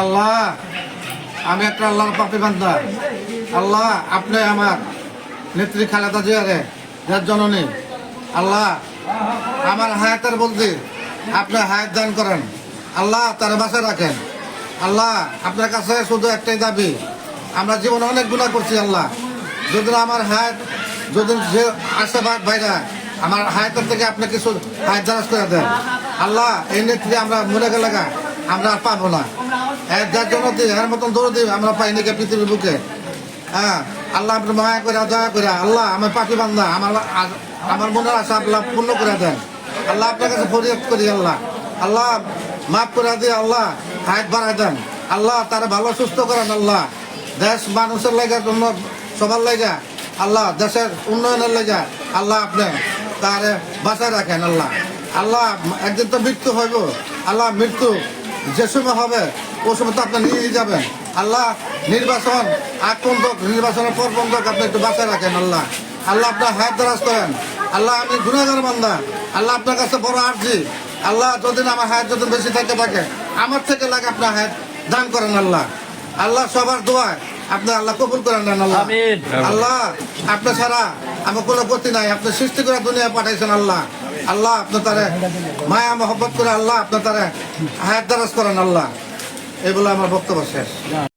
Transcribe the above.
আল্লাহ, আমি একটা আল্লাহর পাপী বান্দা। আল্লাহ, আপনি আমার নেত্রী খালেদা জিয়ারে যার জননী, আল্লাহ আমার হায়াতের বলতে আপনি হায়াত দান করেন। আল্লাহ, তার বাসায় রাখেন। আল্লাহ, আপনার কাছে শুধু একটাই দাবি, আমরা জীবনে অনেক গুনাহ করছি। আল্লাহ, যদি আমার হায়াত, যদি যে আশাবাদ ভাইরা আমার হায়াতের থেকে আপনি কিছু হায়াত দারাজ করে দেন। আল্লাহ, এই নেত্রী আমরা মরে গেলে আমরা আর পাবো না। যার জন্য এর মতন দৌড় দিই আমরা পাই নাকি পৃথিবীর বুকে। হ্যাঁ আল্লাহ, আপনি মায়া করে দয়া করে আল্লাহ আমার পাপী বান্দা, আমার মনের আশা আল্লাহ পূর্ণ করে দেন। আল্লাহ, আপনার কাছে ফরিয়াদ করি। আল্লাহ, আল্লাহ মাফ করে দিয়ে আল্লাহ হায়াত বাড়ায় দেন। আল্লাহ, তারা ভালো সুস্থ করেন। আল্লাহ, দেশ মানুষের লেগে জন্য সবার লেগে, আল্লাহ দেশের উন্নয়নের লেগে আল্লাহ আপনি তার বাঁচায় রাখেন। আল্লাহ, আল্লাহ একদিন তো মৃত্যু হইব। আল্লাহ, মৃত্যু যে সময় হবে ওই সময় তো আপনি নিয়ে যাবেন। আল্লাহ, নির্বাচন আগ পর্যন্ত, নির্বাচনের পর পর্যন্ত আপনি একটু বাঁচায় রাখেন। আল্লাহ, আল্লাহ আপনার হায়াত দারাজ করেন। আল্লাহ, আমি গুনাহগার বান্দা। আল্লাহ, আপনার কাছে বড় আরজি। আল্লাহ, যদি আমার হায়াত যদি বেশি থাকে আমার থেকে লাগে আপনার হায়াত দান করেন। আল্লাহ, আল্লাহ সবার দোয়ায় আপনি আল্লাহ কবুল করেন নেন। আল্লাহ, আল্লাহ আপনি ছাড়া আমার কোনো গতি নাই। আপনি সৃষ্টি করে দুনিয়া পাঠাইছেন। আল্লাহ, আল্লাহ আপনার তারে মায়া মহব্বত করে আল্লাহ আপনার তারে হায়াত দারাজ করেন। আল্লাহ, এগুলো আমার বক্তব্য শেষ।